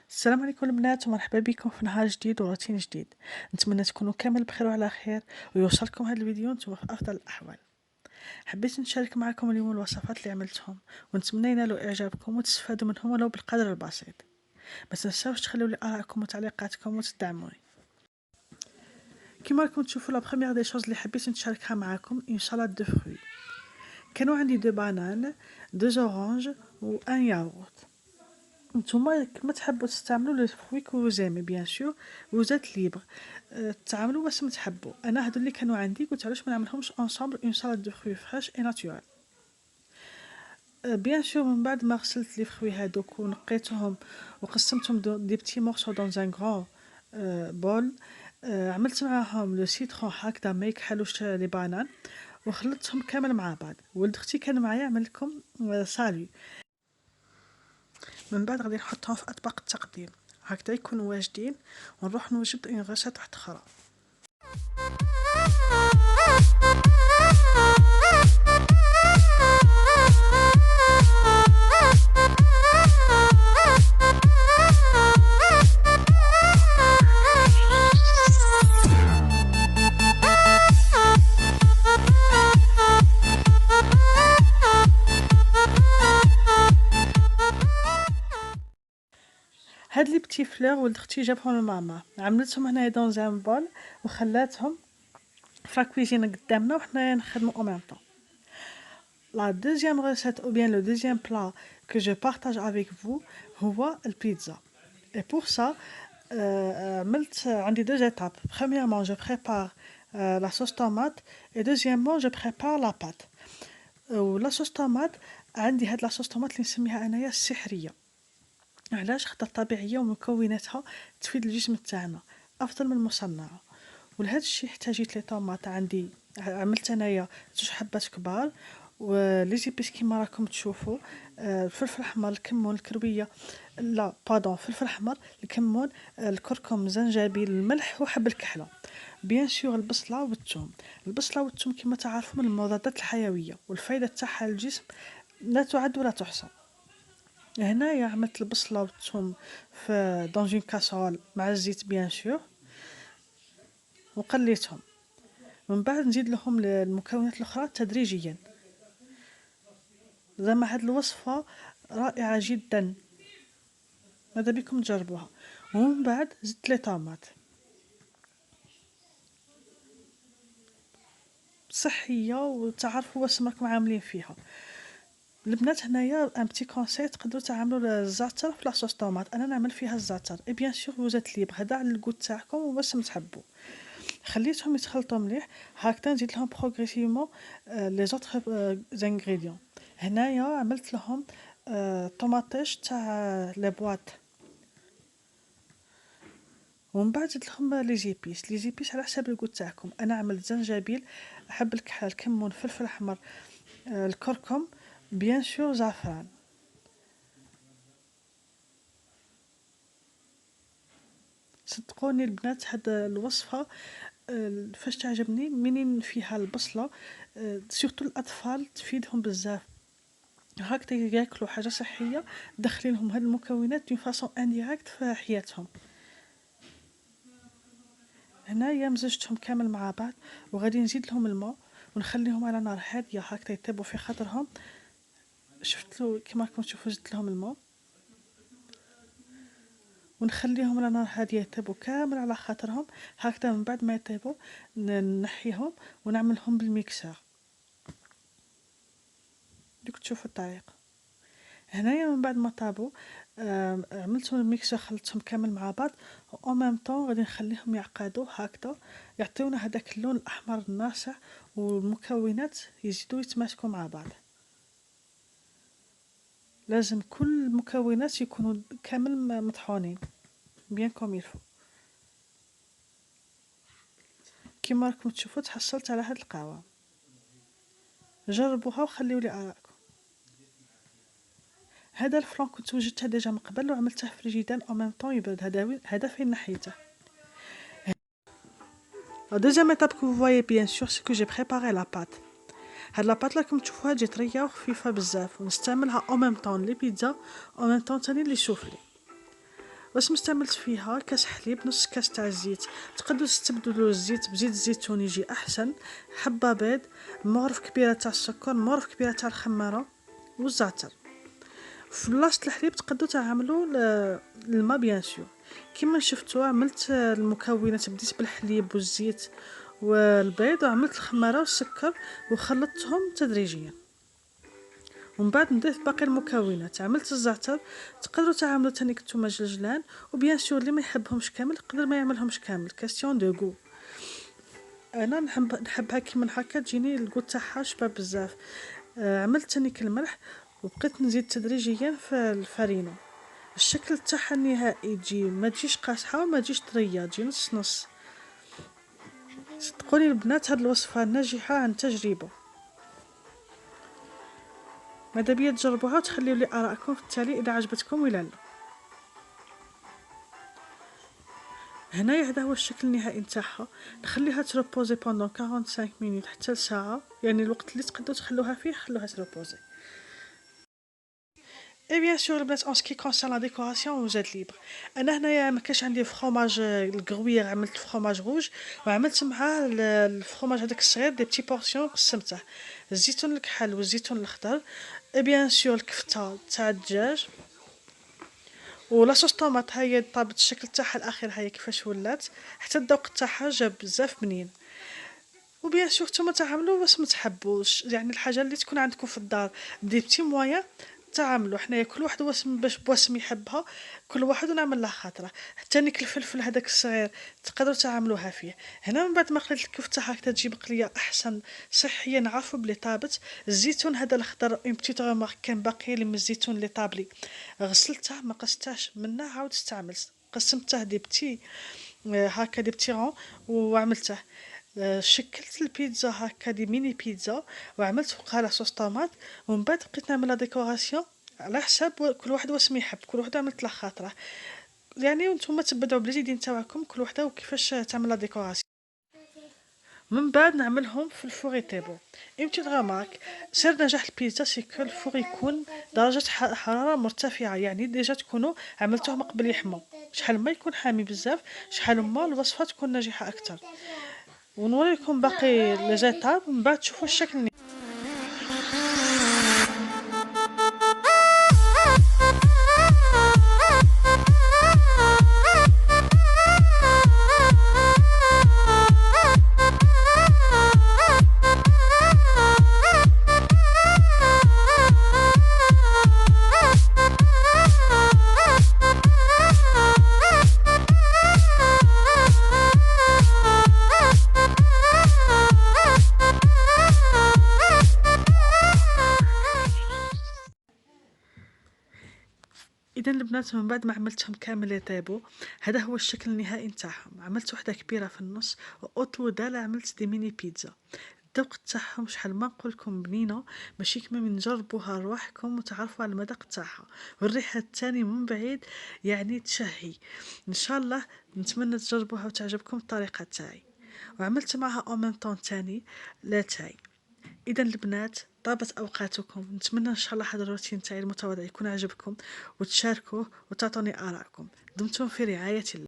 السلام عليكم البنات ومرحبا بكم في نهار جديد وروتين جديد. نتمنى تكونوا كامل بخير وعلى خير ويوصلكم هذا الفيديو نتوما في افضل الاحوال. حبيت نشارك معكم اليوم الوصفات اللي عملتهم ونتمنى ينالوا اعجابكم وتستفادوا منهم ولو بالقدر البسيط. ما تنساوش تخلوا لي ارائكم وتعليقاتكم وتدعموني. كما راكم تشوفوا لا بروميير دي شوز اللي حبيت نشاركها معكم ان سالاد دو فروي. كانوا عندي دو بانان، دو اورانج وان ياغورت. نتوما كما تحبوا تستعملوا لو فروي كو زيمي بيان سور وزات ليبر. تعاملوا باش ما تحبوا. انا هادو اللي كانوا عندي قلت علاش ما نعملهمش انصامبل اون سالاد دو فروي فريش اي ناتورال. بيان سور من بعد ما غسلت لي فروي هادوك ونقيتهم وقسمتهم دي بتي مورسو دون ان غران بول. عملت معاهم لو سيترون هكذا ما يكحلوش لي بانان وخلطتهم كامل مع بعض. ولد اختي كان معايا عمل لكم سالي. من بعد غادي نحطهم في اطباق التقديم هكذا يكونوا واجدين ونروح نوجد اون غاشات واحده اخرى. هاد لي بتي فلور ولد اختي جابهم لماما عملتهم هنايا دون زان بول وخلاتهم في لاكويزين قدامنا وحنايا نخدمو او ميم طون. لا دوزيام ريسيت او بيان لو دوزيام بلا que je partage avec vous هو البيتزا. et pour ça عملت عندي deux étapes. Premièrement je prépare la sauce tomate et deuxièmement je prépare la pâte. ولا sauce tomate عندي هاد لا sauce tomate اللي نسميها انايا السحريه. علاش؟ خاطر طبيعيه ومكوناتها تفيد الجسم تاعنا افضل من المصنعه. ولهذا الشيء احتاجيت لي طوماط. عندي عملت انايا 2 حبات كبار ولي زيبيس كيما راكم تشوفوا. الفلفل الاحمر، الكمون، الكرويه، لا بادون، فلفل احمر، الكمون، الكركم، الزنجبيل، الملح وحب الكحله. بيان سور البصله والثوم. البصله والثوم كما تعرفوا من المضادات الحيويه والفائده تاعها للجسم لا تعد ولا تحصى. هنايا عملت البصله والثوم في دون اون كاسرول مع الزيت بيان سور وقليتهم. من بعد نزيد لهم المكونات الاخرى تدريجيا. زعما هاد الوصفه رائعه جدا، ماذا بكم تجربوها. ومن بعد زدت لي طماط صحيه وتعرفوا واش راكم عاملين فيها. البنات هنايا ان بتي كونساي تقدروا تعملوا الزعتر في لاصوص طوماط. انا نعمل فيها الزعتر اي بيان سور وزات ليبر هذا على الكوت تاعكم وباش تحبوا. خليتهم يتخلطوا مليح هكذا نزيد لهم بروغريسيفمون لي زوتر زانغريديون. هنايا عملت لهم طوماطيش تاع لي بواط. ومن بعد زدت لهم لي زيبيس على حساب الكوت تاعكم. انا عملت زنجبيل، احب الكحل، الكمون، الفلفل الاحمر، الكركم، بيان سور زعفران. صدقوني البنات هاد الوصفه فاش تعجبني منين فيها البصله. سورتو الاطفال تفيدهم بزاف. هكذا ياكلوا حاجه صحيه دخلي لهم هاد المكونات دون فاصون انديريكت في حياتهم. هنايا مزجتهم كامل مع بعض وغادي نزيد لهم الماء ونخليهم على نار هاديه هكذا يطيبوا في خاطرهم. شفتوا كما راكم تشوفوا زدت لهم الماء ونخليهم على نار هاديه يطيبوا كامل على خاطرهم. هكذا من بعد ما يطيبوا نحيهم ونعملهم بالميكسر. دوك تشوفوا الطريقه. هنايا من بعد ما طابوا عملتهم الميكسر خلطتهم كامل مع بعض او ميم طون غادي نخليهم يعقدوا هكذا يعطيونا هذاك اللون الاحمر الناصع والمكونات يزيدوا يتماسكوا مع بعض. لازم كل المكونات يكونوا كامل مطحونين بيان كوم يلفو. كيما راكم تشوفوا تحصلت على هاد القهوه. جربوها وخليوا لي آراءكم. هذا الفلان كنت وجدته ديجا من قبل وعملته في الفريجيدان او ميم طون يبرد. هذا فين نحيته. La deuxième étape que vous voyez bien sûr c'est que j'ai préparé la pâte. هاد لاباط راكم تشوفوها تجي طريه وخفيفه بزاف ونستعملها او ميم طون لي بيتزا او ميم طون تاني لي سوفلي. واش استعملت فيها كاس حليب، نص كاس تاع الزيت، تقدروا تستبدلوا الزيت بزيت الزيتون يجي احسن، حبه بيض، مغرف كبيره تاع السكر، مغرف كبيره تاع الخماره والزعتر. في بلاصه الحليب تقدروا تعملوا الماء بيان سور. كما شفتوا عملت المكونات، بديت بالحليب والزيت والبيض، وعملت الخماره والسكر وخلطتهم تدريجيا، ومن بعد نضيف باقي المكونات. عملت الزعتر، تقدروا تعملوا تاني كنتوما جلجلان، وبيان سور اللي ما يحبهمش كامل يقدر ما يعملهمش كامل، كاستيون دو غو. انا نحبها كيما هكا، تجيني الكو تاعها شباب بزاف. عملت تاني الملح، وبقيت نزيد تدريجيا في الفرينه. الشكل تاعها النهائي تجي ما تجيش قاصحه وما تجيش طريه، تجي نص نص. صدقوني البنات هاد الوصفه ناجحه عن تجربه، ماذا بيا تجربوها وتخليوا لي ارائكم في التالي اذا عجبتكم ولا لا. هنايا هذا هو الشكل النهائي نتاعها. نخليها تروبوزي بوندون 45 مينوت حتى لساعه، يعني الوقت اللي تقدروا تخلوها فيه خلوها تروبوزي. اي بيان سور البنات، اون سكي كونسيرن لا ديكوراسيون وزاد ليبر. انا هنايا ما كاش عندي فروماج الكروير، عملت فروماج روج، وعملت معاه الفروماج هذاك الصغير دي بتي بورسيون قسمته، الزيتون الكحل والزيتون الاخضر. اي بيان سور الكفته تاع الدجاج، ولاصوص طوماط هي طابت الشكل تاعها الاخير، هي كيفاش ولات، حتى الذوق تاعها جا بزاف بنين. وبيان سور نتوما تعملوا واش متحبوش، يعني الحاجه اللي تكون عندكم في الدار دي بتي مويا تعملوا. حنايا كل واحد واسم باش بواسم يحبها، كل واحد ونعمل له خاطره. حتى نيك الفلفل هذاك الصغير تقدروا تعملوها فيه. هنا من بعد ما خليت الكفته هكذا تجي مقليه احسن صحيا، نعرفوا بلي طابت. الزيتون هذا الاخضر اون بتيت ريمارك، كان باقي لي من الزيتون اللي طابلي، غسلته ما قستاش منه، عاود استعملت، قسمته دي بتي هكا دي بتي رون وعملته. شكلت البيتزا هكا دي ميني بيتزا، وعملت فوقها لاصوص طوماط، ومن بعد بقيت نعمل لا ديكوراسيون على حساب كل واحد واش ما يحب، كل واحد عملت له خاطره. يعني وانتم تبدعوا بليدين تاعكم كل وحده وكيفاش تعمل لا ديكوراسيون. من بعد نعملهم في الفور يطيبوا. يمكن غاماك سر نجاح البيتزا سيكو الفور يكون درجة حرارة مرتفعة، يعني ديجا تكونوا عملتوه من قبل يحمو. شحال ما يكون حامي بزاف شحال ما الوصفة تكون ناجحة أكثر. ونوريكم باقي لي زيتاب من بعد تشوفوا الشكل. اذا البنات من بعد ما عملتهم كامل يطيبوا، هذا هو الشكل النهائي نتاعهم. عملت وحده كبيره في النص، واوتو دال عملت دي ميني بيتزا. الذوق تاعهم شحال ما نقول لكم بنينه، ماشي كما من جربوها رواحكم وتعرفوا على المذاق تاعها، والريحه الثاني من بعيد يعني تشهي. ان شاء الله نتمنى تجربوها وتعجبكم الطريقه تاعي. وعملت معها او ميم طون تاني لاتاي. اذا البنات طابت اوقاتكم، نتمنى ان شاء الله هذا الروتين تاعي المتواضع يكون عجبكم، وتشاركوه وتعطوني ارائكم. دمتم في رعايه الله.